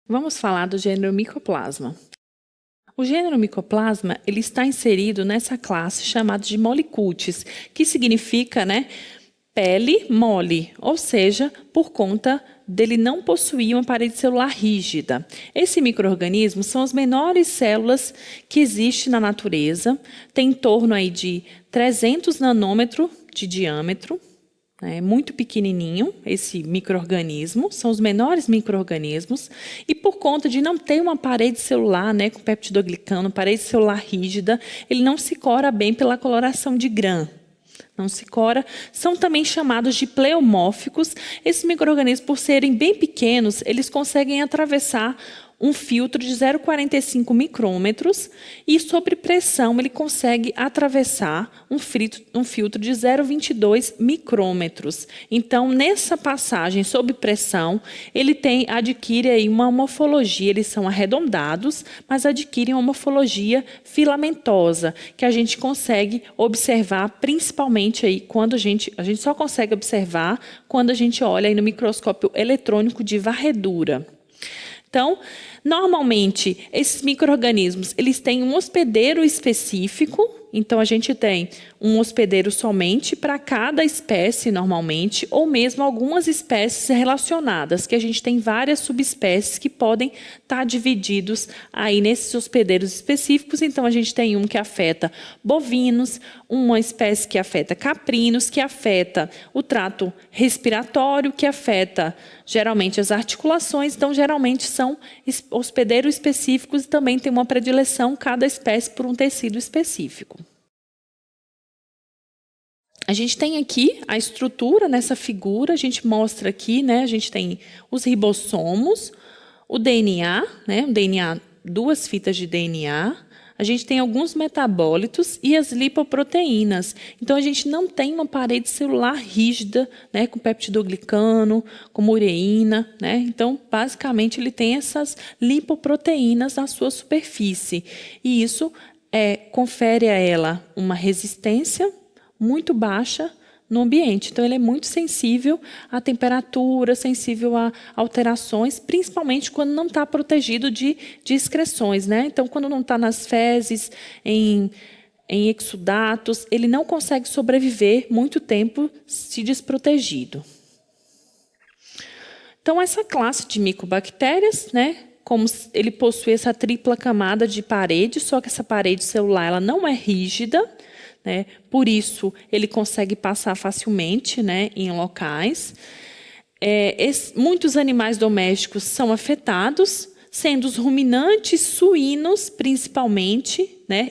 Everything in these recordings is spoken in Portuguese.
Vamos falar do gênero Mycoplasma. O gênero Mycoplasma ele está inserido nessa classe chamada de Mollicutis, que significa, pele mole, ou seja, por conta dele não possuir uma parede celular rígida. Esse micro-organismo são as menores células que existem na natureza, tem em torno aí de 300 nanômetros de diâmetro. É muito pequenininho esse micro-organismo, são os menores micro-organismos, e por conta de não ter uma parede celular, com peptidoglicano, parede celular rígida, ele não se cora bem pela coloração de Gram. Não se cora, são também chamados de pleomórficos. Esses micro-organismos, por serem bem pequenos, eles conseguem atravessar um filtro de 0,45 micrômetros e, sob pressão, ele consegue atravessar um filtro de 0,22 micrômetros. Então, nessa passagem sob pressão, ele adquire aí uma morfologia, eles são arredondados, mas adquirem uma morfologia filamentosa, que a gente consegue observar principalmente aí quando a gente só consegue observar quando a gente olha aí no microscópio eletrônico de varredura. Então, normalmente, esses micro-organismos, eles têm um hospedeiro específico. Então, a gente tem um hospedeiro somente para cada espécie, normalmente, ou mesmo algumas espécies relacionadas, que a gente tem várias subespécies que podem estar divididos aí nesses hospedeiros específicos. Então, a gente tem um que afeta bovinos, uma espécie que afeta caprinos, que afeta o trato respiratório, que afeta geralmente as articulações. Então, geralmente são hospedeiros específicos e também tem uma predileção, cada espécie, por um tecido específico. A gente tem aqui a estrutura nessa figura, a gente mostra aqui, a gente tem os ribossomos, o DNA, o DNA, 2 fitas de DNA, a gente tem alguns metabólitos e as lipoproteínas. Então, a gente não tem uma parede celular rígida, com peptidoglicano, com ureína. Então, basicamente, ele tem essas lipoproteínas na sua superfície. E isso confere a ela uma resistência muito baixa no ambiente. Então, ele é muito sensível à temperatura, sensível a alterações, principalmente quando não está protegido de excreções. Então, quando não está nas fezes, em exudatos, ele não consegue sobreviver muito tempo se desprotegido. Então, essa classe de micobactérias, como ele possui essa tripla camada de parede, só que essa parede celular ela não é rígida, por isso, ele consegue passar facilmente em locais. Muitos animais domésticos são afetados, sendo os ruminantes, suínos, principalmente,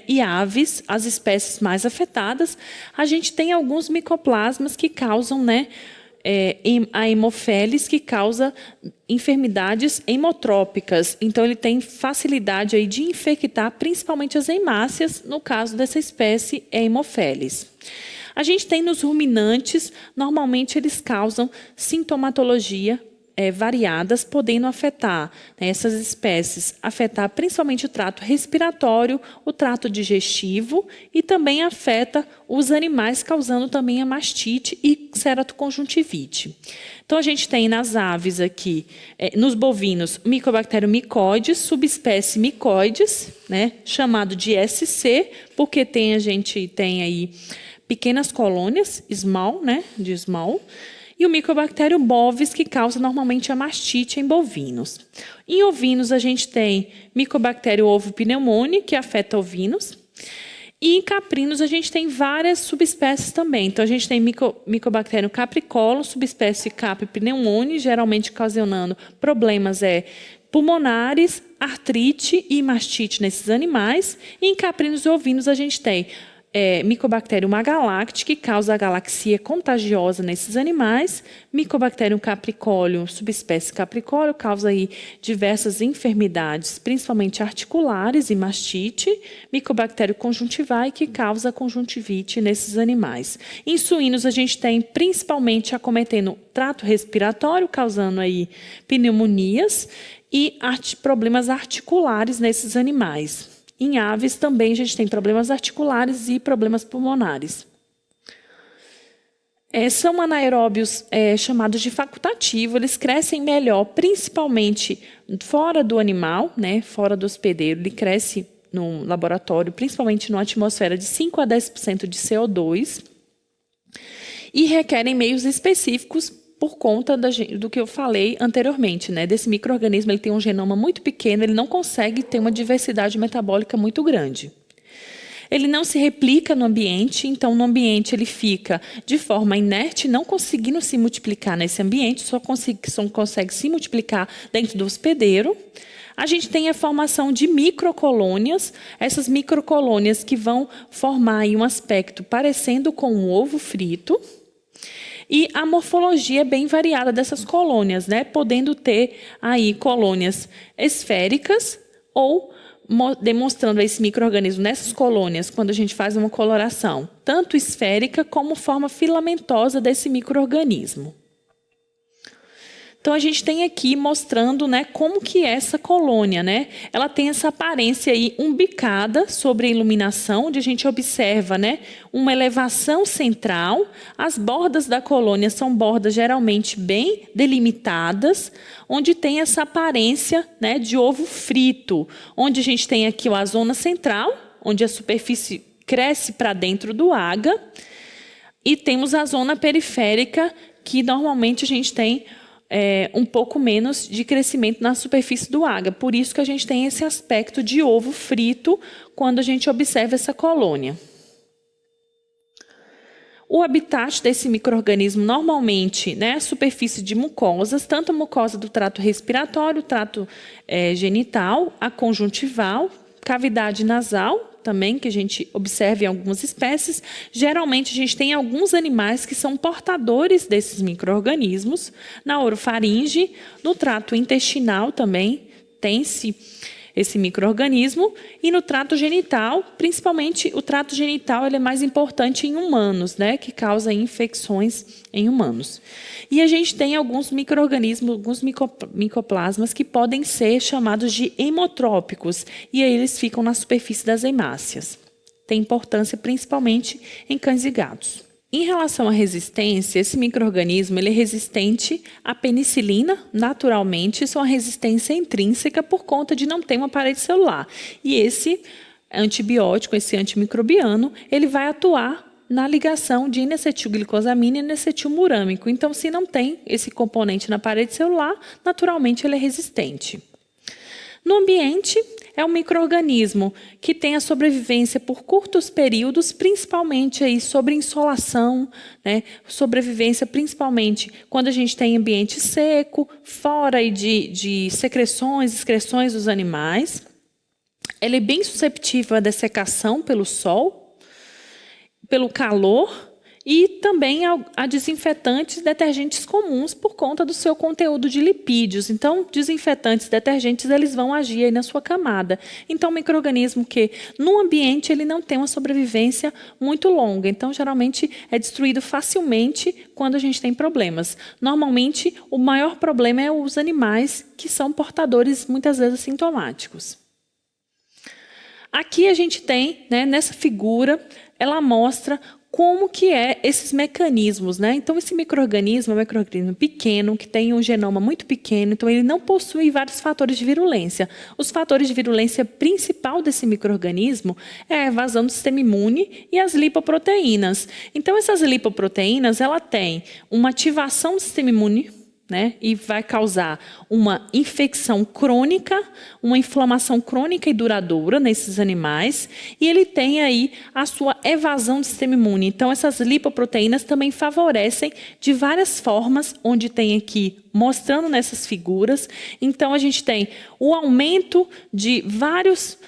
e aves, as espécies mais afetadas. A gente tem alguns micoplasmas que causam, a hemofélise, que causa enfermidades hemotrópicas. Então, ele tem facilidade aí de infectar, principalmente as hemácias, no caso dessa espécie, é hemofélise. A gente tem nos ruminantes, normalmente eles causam sintomatologia variadas, podendo afetar essas espécies, afetar principalmente o trato respiratório, o trato digestivo e também afeta os animais, causando também a mastite e ceratoconjuntivite. Então, a gente tem nas aves aqui, nos bovinos, Mycobacterium mycoides, subespécie mycoides, chamado de SC, porque a gente tem aí pequenas colônias, de small, e o Mycobacterium bovis, que causa normalmente a mastite em bovinos. Em ovinos, a gente tem Mycobacterium ovopneumoniae, que afeta ovinos. E em caprinos, a gente tem várias subespécies também. Então, a gente tem Mycobacterium capricolum, subespécie Capri pneumoniae, geralmente ocasionando problemas pulmonares, artrite e mastite nesses animais. E em caprinos e ovinos, a gente tem Mycobacterium agalacti, que causa a galaxia contagiosa nesses animais. Mycobacterium capricolium, subespécie capricolium, causa aí diversas enfermidades, principalmente articulares e mastite. Mycobacterium conjuntivae, que causa conjuntivite nesses animais. Em suínos, a gente tem principalmente acometendo trato respiratório, causando aí pneumonias e problemas articulares nesses animais. Em aves também a gente tem problemas articulares e problemas pulmonares. São anaeróbios chamados de facultativo, eles crescem melhor, principalmente fora do animal, né, fora do hospedeiro. Ele cresce no laboratório, principalmente numa atmosfera de 5 a 10% de CO2, e requerem meios específicos por conta do que eu falei anteriormente, né? Desse micro-organismo, ele tem um genoma muito pequeno, ele não consegue ter uma diversidade metabólica muito grande. Ele não se replica no ambiente, então no ambiente ele fica de forma inerte, não conseguindo se multiplicar nesse ambiente, só consegue se multiplicar dentro do hospedeiro. A gente tem a formação de microcolônias, essas microcolônias que vão formar aí um aspecto parecendo com um ovo frito. E a morfologia é bem variada dessas colônias, né? Podendo ter aí colônias esféricas ou demonstrando esse micro-organismo nessas colônias, quando a gente faz uma coloração, tanto esférica como forma filamentosa desse micro-organismo. Então, a gente tem aqui mostrando, né, como que é essa colônia, né? Ela tem essa aparência aí umbicada sobre a iluminação, onde a gente observa, né, uma elevação central. As bordas da colônia são bordas geralmente bem delimitadas, onde tem essa aparência, né, de ovo frito, onde a gente tem aqui a zona central, onde a superfície cresce para dentro do aga, e temos a zona periférica, que normalmente a gente tem um pouco menos de crescimento na superfície do aga. Por isso que a gente tem esse aspecto de ovo frito quando a gente observa essa colônia. O habitat desse micro-organismo normalmente, né, é a superfície de mucosas, tanto a mucosa do trato respiratório, trato genital, a conjuntival, cavidade nasal, também, que a gente observa em algumas espécies. Geralmente, a gente tem alguns animais que são portadores desses micro-organismos. Na orofaringe, no trato intestinal também tem-se esse micro-organismo. E no trato genital, principalmente o trato genital, ele é mais importante em humanos, né, que causa infecções em humanos. E a gente tem alguns micro-organismos, alguns micoplasmas que podem ser chamados de hemotrópicos, e aí eles ficam na superfície das hemácias. Tem importância principalmente em cães e gatos. Em relação à resistência, esse micro-organismo ele é resistente à penicilina, naturalmente, isso é uma resistência intrínseca por conta de não ter uma parede celular. E esse antibiótico, esse antimicrobiano, ele vai atuar na ligação de N-acetilglicosamina e N-acetilmurâmico. Então, se não tem esse componente na parede celular, naturalmente ele é resistente. No ambiente, é um micro-organismo que tem a sobrevivência por curtos períodos, principalmente aí sobre insolação, né? Sobrevivência principalmente quando a gente tem ambiente seco, fora aí de secreções, excreções dos animais. Ele é bem susceptível à dessecação pelo sol, pelo calor e também a desinfetantes e detergentes comuns por conta do seu conteúdo de lipídios. Então, desinfetantes e detergentes eles vão agir aí na sua camada. Então, um micro-organismo que no ambiente ele não tem uma sobrevivência muito longa. Então, geralmente é destruído facilmente quando a gente tem problemas. Normalmente, o maior problema é os animais que são portadores muitas vezes assintomáticos. Aqui a gente tem, né, nessa figura, ela mostra como que é esses mecanismos, né? Então, esse micro-organismo é um micro-organismo pequeno, que tem um genoma muito pequeno, então ele não possui vários fatores de virulência. Os fatores de virulência principal desse micro-organismo é a evasão do sistema imune e as lipoproteínas. Então, essas lipoproteínas, ela tem uma ativação do sistema imune, né, e vai causar uma infecção crônica, uma inflamação crônica e duradoura nesses animais, e ele tem aí a sua evasão do sistema imune. Então, essas lipoproteínas também favorecem de várias formas, onde tem aqui, mostrando nessas figuras. Então, a gente tem o aumento de vários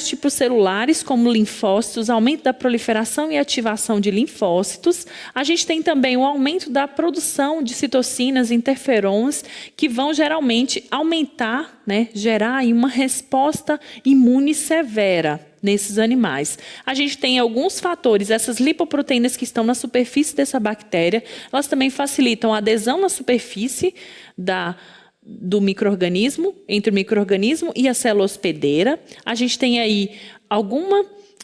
tipos celulares, como linfócitos, aumento da proliferação e ativação de linfócitos. A gente tem também o aumento da produção de citocinas e interferons, que vão geralmente aumentar, né, gerar aí uma resposta imune severa nesses animais. A gente tem alguns fatores, essas lipoproteínas que estão na superfície dessa bactéria, elas também facilitam a adesão na superfície do micro-organismo, entre o micro-organismo e a célula hospedeira. A gente tem aí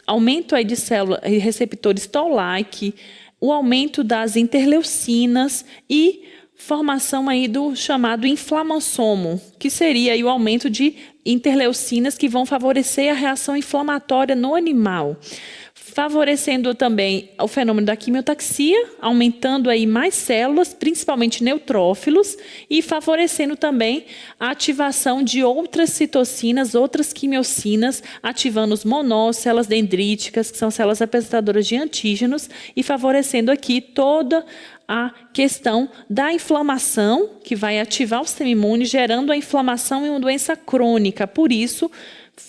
aumento aí de células e receptores Toll-like, o aumento das interleucinas e formação aí do chamado inflamassomo, que seria aí o aumento de interleucinas que vão favorecer a reação inflamatória no animal, favorecendo também o fenômeno da quimiotaxia, aumentando aí mais células, principalmente neutrófilos, e favorecendo também a ativação de outras citocinas, outras quimiocinas, ativando os monócitos, dendríticas, que são células apresentadoras de antígenos, e favorecendo aqui toda a questão da inflamação, que vai ativar o sistema imune, gerando a inflamação em uma doença crônica. Por isso,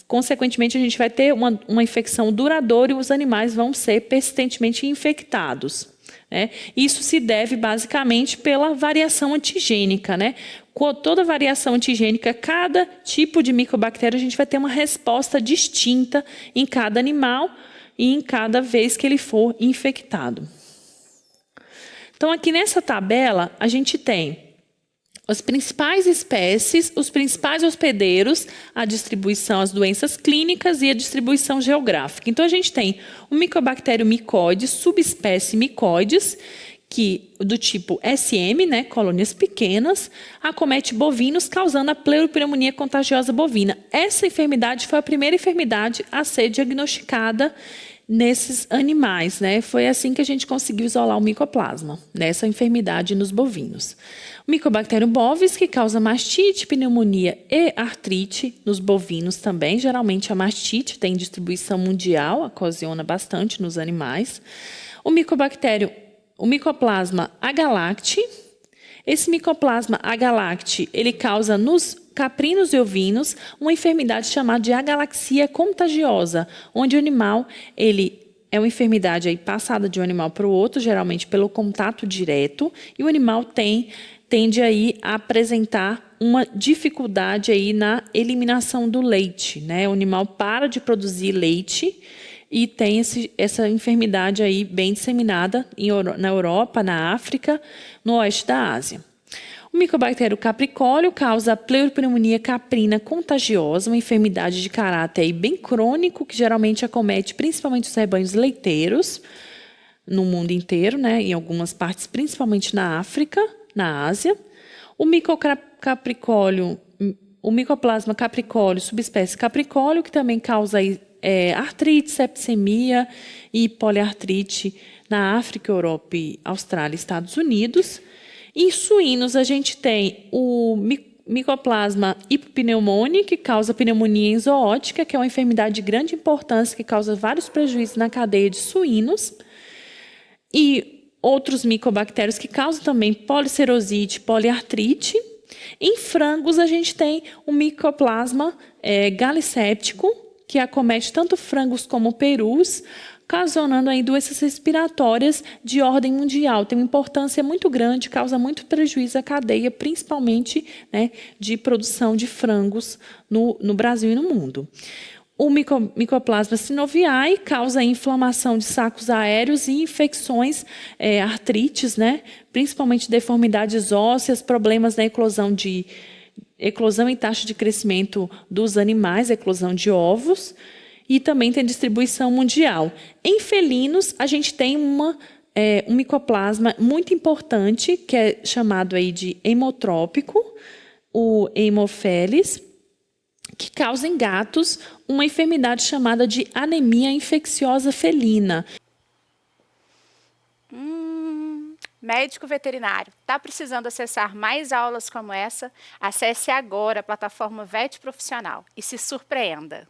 consequentemente, a gente vai ter uma infecção duradoura e os animais vão ser persistentemente infectados. Né? Isso se deve basicamente pela variação antigênica. Né? Com toda variação antigênica, cada tipo de micobactéria, a gente vai ter uma resposta distinta em cada animal e em cada vez que ele for infectado. Então, aqui nessa tabela, a gente tem as principais espécies, os principais hospedeiros, a distribuição, as doenças clínicas e a distribuição geográfica. Então, a gente tem o Mycobacterium mycoides, subespécie mycoides, que do tipo SM, né, colônias pequenas, acomete bovinos, causando a pleuropneumonia contagiosa bovina. Essa enfermidade foi a primeira enfermidade a ser diagnosticada nesses animais, né? Foi assim que a gente conseguiu isolar o micoplasma, nessa enfermidade nos bovinos. O Mycobacterium bovis, que causa mastite, pneumonia e artrite nos bovinos também. Geralmente a mastite tem distribuição mundial, ocasiona bastante nos animais. O Mycoplasma agalacti. Esse Mycoplasma agalacti, ele causa nos caprinos e ovinos uma enfermidade chamada de agalaxia contagiosa, onde o animal é uma enfermidade aí passada de um animal para o outro, geralmente pelo contato direto, e o animal tende aí a apresentar uma dificuldade aí na eliminação do leite. Né? O animal para de produzir leite e tem essa enfermidade aí bem disseminada na Europa, na África, no oeste da Ásia. O Mycobacterium capricóleo causa pleuropneumonia caprina contagiosa, uma enfermidade de caráter aí bem crônico, que geralmente acomete principalmente os rebanhos leiteiros no mundo inteiro, né, em algumas partes, principalmente na África, na Ásia. O Mycoplasma capricóleo, subespécie capricóleo, que também causa aí, artrite, septicemia e poliartrite na África, Europa, Austrália e Estados Unidos. Em suínos, a gente tem o Mycoplasma hipopneumoniae, que causa pneumonia enzooótica, que é uma enfermidade de grande importância, que causa vários prejuízos na cadeia de suínos. E outros micobactérios que causam também policerosite, poliartrite. Em frangos, a gente tem o Mycoplasma galiséptico, que acomete tanto frangos como perus, ocasionando aí doenças respiratórias de ordem mundial. Tem uma importância muito grande, causa muito prejuízo à cadeia, principalmente, né, de produção de frangos no Brasil e no mundo. O Mycoplasma synoviae causa inflamação de sacos aéreos e infecções, artrites, né, principalmente deformidades ósseas, problemas na eclosão em taxa de crescimento dos animais, eclosão de ovos, e também tem distribuição mundial. Em felinos, a gente tem um micoplasma muito importante, que é chamado aí de hemotrópico, o Haemophilus, que causa em gatos uma enfermidade chamada de anemia infecciosa felina. Médico veterinário, está precisando acessar mais aulas como essa? Acesse agora a plataforma VET Profissional e se surpreenda.